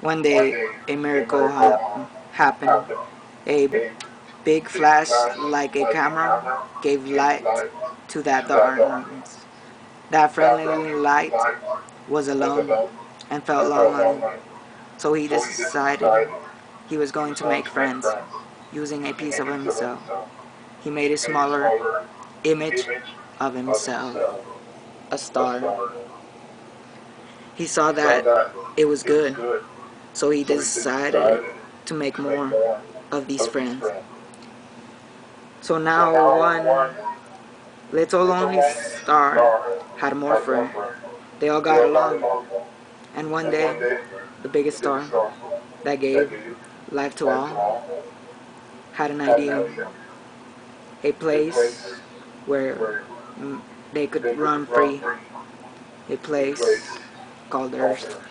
One day, a miracle happened. A big flash, like a camera, gave light to that darkness. That friendly light was alone and felt lonely, so he decided he was going to make friends using a piece of himself. He made a smaller image of himself, a star. He saw that it was good, so he decided to make more of these friends. So now one little lonely star had more friends. They all got along, and one day, the biggest star that gave life to all had an idea, a place where they could run free, a place called Earth.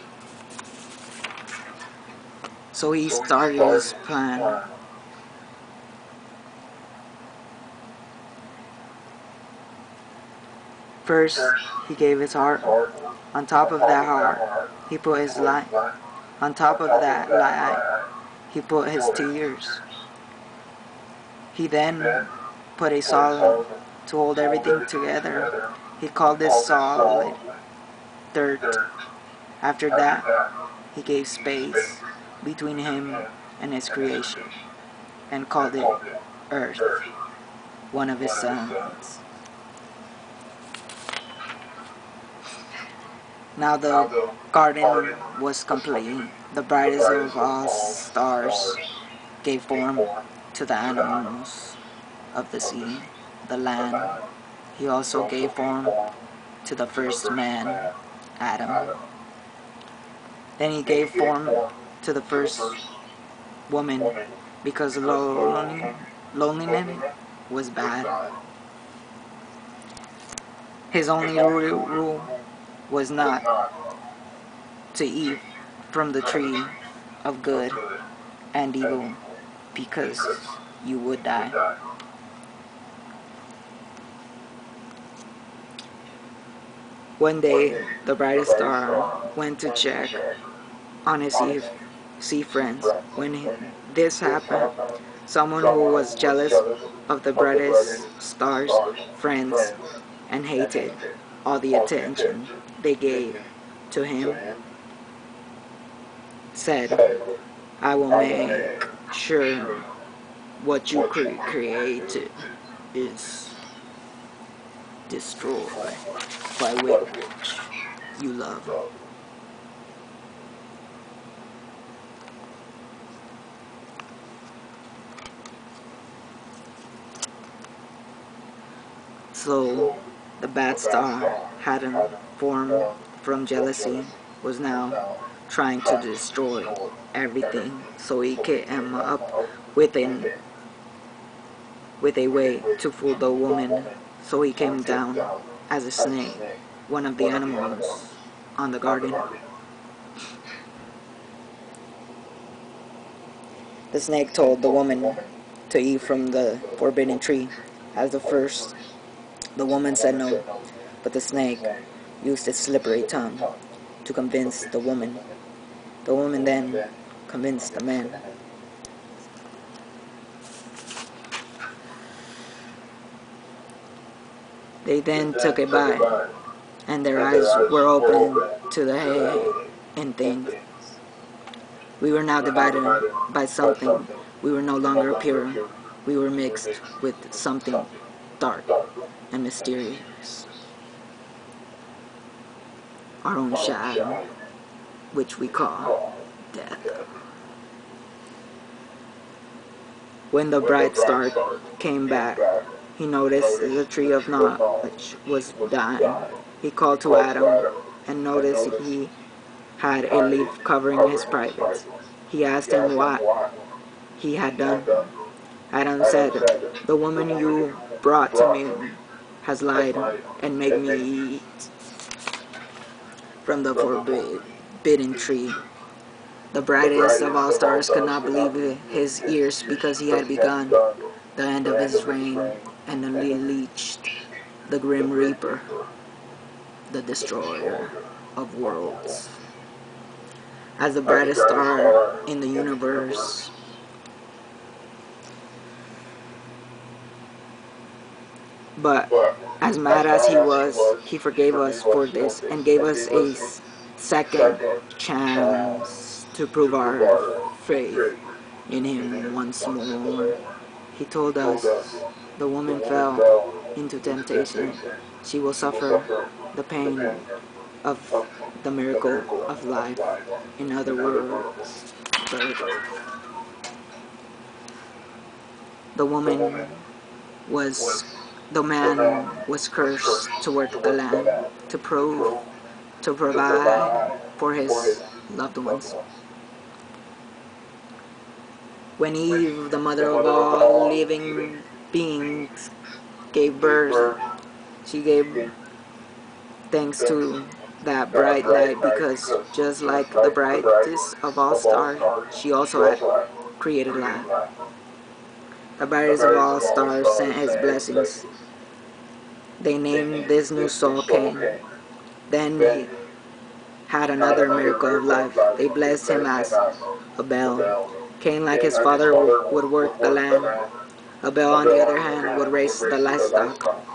So he started his plan. First, he gave his heart. On top of that heart, he put his light. On top of that light, he put his tears. He then put a solid to hold everything together. He called this solid dirt. After that, he gave space between him and his creation and called it Earth, one of his sons. Now the garden was complete. The brightest of all stars gave form to the animals of the sea, the land. He also gave form to the first man, Adam. Then he gave form to the first woman because loneliness was bad. His only rule was not to eat from the tree of good and evil because you would die. One day, the brightest star went to check on his sea friends. When this happened, someone who was jealous of the brightest star's friends and hated all the attention they gave to him said, I will make sure what you created is destroyed by which you love. So the bad star hadn't formed from jealousy was now trying to destroy everything. So he came up with with a way to fool the woman. So he came down as a snake, one of the animals on the garden. The snake told the woman to eat from the forbidden tree. As the first, the woman said no, but the snake used its slippery tongue to convince the woman. The woman then convinced the man. They then took a bite, and their eyes were opened to the hidden things. We were now divided by something. We were no longer pure. We were mixed with something dark and mysterious. Our own shadow, which we call death. When the bright star came back, he noticed the tree of knowledge was dying. He called to Adam and noticed he had a leaf covering his privates. He asked him what he had done. Adam said, the woman you brought to me has lied and made me eat from the forbidden tree. The brightest of all stars could not believe his ears because he had begun the end of his reign and unleashed the grim reaper, the destroyer of worlds. as the brightest star in the universe. But as mad as he was, he forgave us for this and gave us a second chance to prove our faith in him once more. He told us, the woman fell into temptation. She will suffer the pain of the miracle of life. In other words, birth. The woman was, the man was cursed to work the land, to prove, to provide for his loved ones. When Eve, the mother of all living beings, gave birth, she gave thanks to that bright light, because just like the brightest of all stars, she also had created life. The brightest of all stars sent his blessings. They named this new soul Cain. Then he had another miracle of life. They blessed him as Abel. Cain, like his father, would work the land. Abel, on the other hand, would raise the livestock.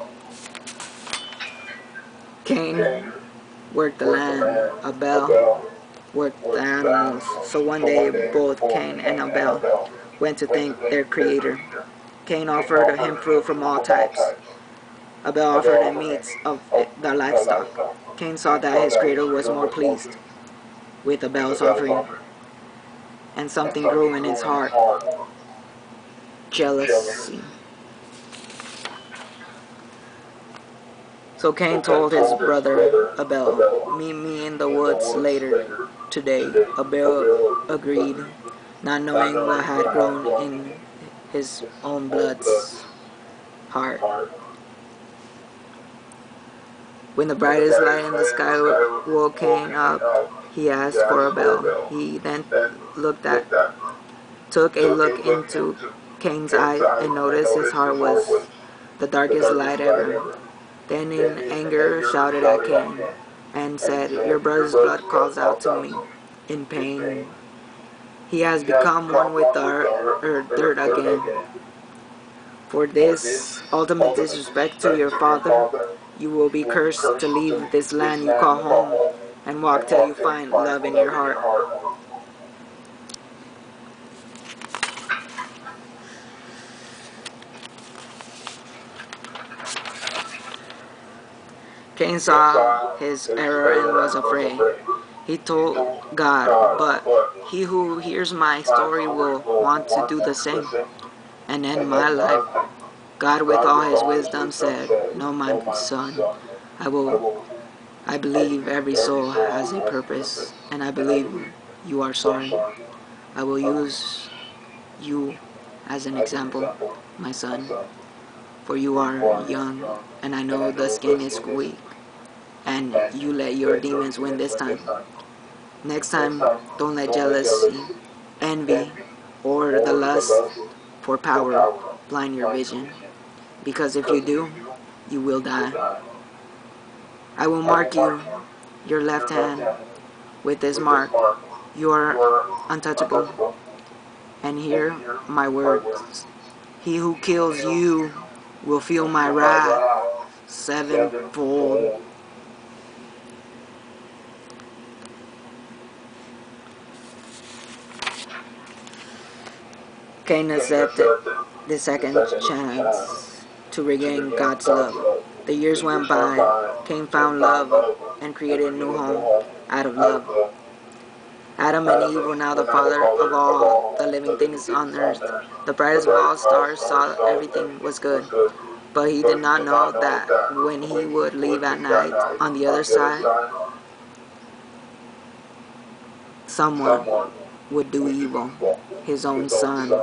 Cain worked the land. Abel worked the animals. So one day, both Cain and Abel went to thank their creator. Cain offered him fruit from all types. Abel offered him meats of the livestock. Cain saw that his creator was more pleased with Abel's offering, and something grew in his heart: jealousy. So Cain told his brother Abel, "Meet me in the woods later today." Abel agreed, not knowing what had grown in his own blood's heart. When the brightest light in the sky woke Cain up, he asked for Abel. He then took a look into Cain's eyes and noticed his heart was the darkest light ever. Then in anger shouted at Cain and said, "Your brother's blood calls out to me in pain. He has become one with the dirt again. For this ultimate disrespect to your father, you will be cursed to leave this land you call home and walk till you find love in your heart." Cain saw his error and was afraid. He told God, "But he who hears my story will want to do the same and end my life." God, with all his wisdom, said, "No, my son, I believe every soul has a purpose, and I believe you are sorry. I will use you as an example, my son, for you are young, and I know the skin is weak, and you let your demons win this time. Next time, don't let jealousy, envy, or the lust for power blind your vision, because if you do, you will die. I will mark you, your left hand, with this mark. You are untouchable. And hear my words. He who kills you will feel my wrath sevenfold." Cain accepted the second chance to regain God's love. The years went by. Cain found love and created a new home out of love. Adam and Eve were now the father of all the living things on earth. The brightest of all stars saw everything was good, but he did not know that when he would leave at night, on the other side, someone would do evil, his own son.